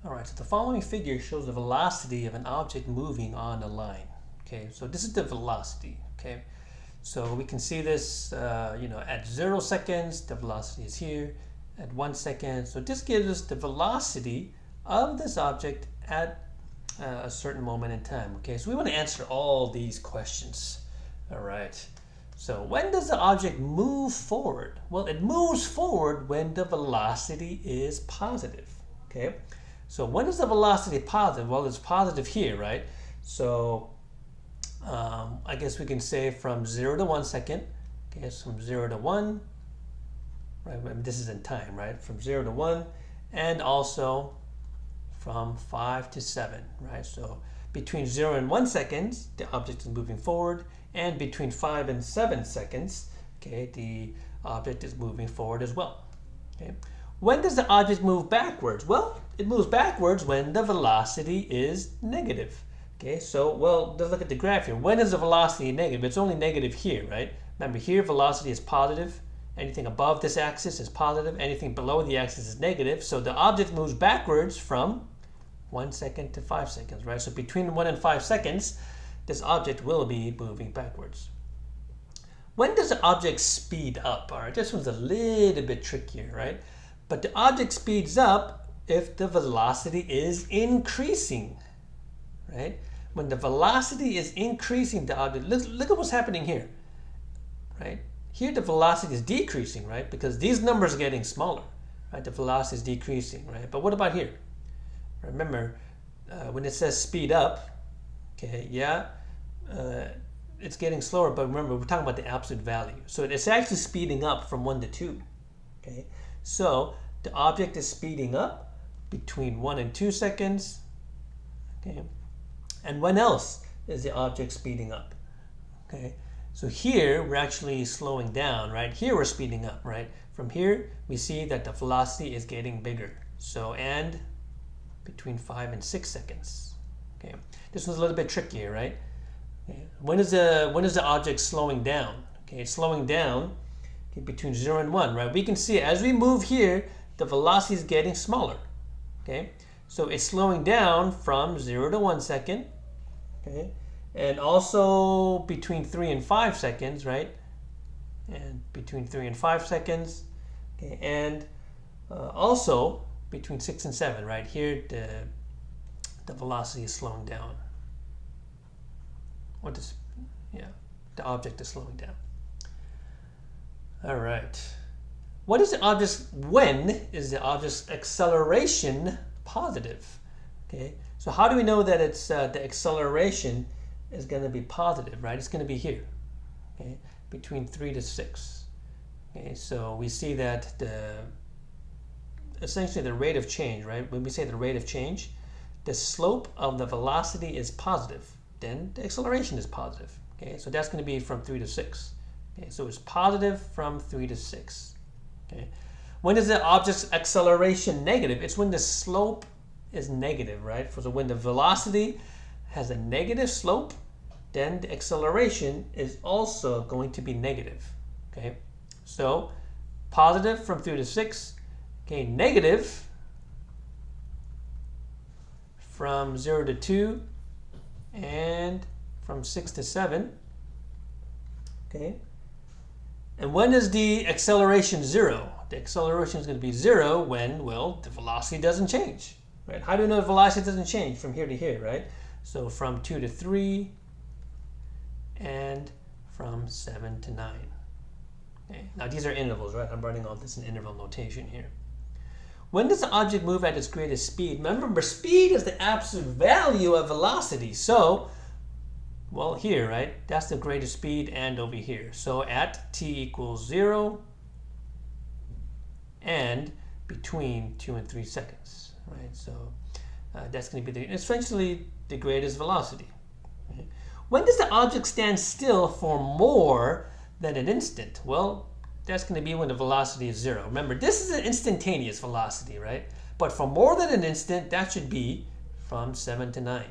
All right, so the following figure shows the velocity of an object moving on a line. Okay, so this is the velocity. Okay, so we can see this, at 0 seconds, the velocity is here. At 1 second, so this gives us the velocity of this object at a certain moment in time. Okay, so we want to answer all these questions. All right. So when does the object move forward? Well, it moves forward when the velocity is positive. Okay. So when is the velocity positive? Well, it's positive here, right? So I guess we can say from 0 to 1 second. Okay, so from 0 to 1, right? I mean, this is in time, right? From 0 to 1, and also from 5 to 7, right? So between 0 and 1 seconds, the object is moving forward, and between 5 and 7 seconds, okay, the object is moving forward as well. Okay. When does the object move backwards? Well, it moves backwards when the velocity is negative. Okay, so, well, let's look at the graph here. When is the velocity negative? It's only negative here, right? Remember, here velocity is positive. Anything above this axis is positive. Anything below the axis is negative. So the object moves backwards from 1 second to 5 seconds, right? So between 1 and 5 seconds, this object will be moving backwards. When does the object speed up? All right, this one's a little bit trickier, right? But the object speeds up if the velocity is increasing, right? When the velocity is increasing, the object, look at what's happening here, right? Here the velocity is decreasing, right? Because these numbers are getting smaller, right? The velocity is decreasing, right? But what about here? Remember, when it says speed up, okay, yeah, it's getting slower, but remember, we're talking about the absolute value. So it's actually speeding up from 1 to 2, okay? So the object is speeding up between 1 and 2 seconds, okay? And when else is the object speeding up, okay? So here, we're actually slowing down, right? Here, we're speeding up, right? From here, we see that the velocity is getting bigger. So, and between 5 and 6 seconds, okay? This one's a little bit trickier, right? Okay. When is the object slowing down? Okay, it's slowing down between 0 and 1, right? We can see as we move here, the velocity is getting smaller, okay? So it's slowing down from 0 to 1 second, okay? And also between 3 and 5 seconds, right? And between 3 and 5 seconds, okay? And also between 6 and 7, right? Here, the velocity is slowing down. The object is slowing down. All right. When is the object's acceleration positive? Okay. So how do we know that it's the acceleration is going to be positive, right? It's going to be here, okay, between 3 to 6. Okay. So we see that essentially the rate of change, right? When we say the rate of change, the slope of the velocity is positive. Then the acceleration is positive. Okay, so that's going to be from 3 to 6. Okay, so it's positive from 3 to 6. Okay, when is the object's acceleration negative? It's when the slope is negative, right? So when the velocity has a negative slope, then the acceleration is also going to be negative. Okay, so positive from 3 to 6. Okay, negative from 0 to 2. And from 6 to 7, okay? And when is the acceleration 0? The acceleration is going to be 0 when, well, the velocity doesn't change, right? How do we know the velocity doesn't change from here to here, right? So from 2 to 3 and from 7 to 9. Okay? Now these are intervals, right? I'm writing all this in interval notation here. When does the object move at its greatest speed? Remember, speed is the absolute value of velocity. So, well, here, right? That's the greatest speed, and over here. So at t equals 0 and between 2 and 3 seconds, right? So that's going to be essentially the greatest velocity. Okay? When does the object stand still for more than an instant? Well, that's going to be when the velocity is 0. Remember, this is an instantaneous velocity, right? But for more than an instant, that should be from 7 to 9.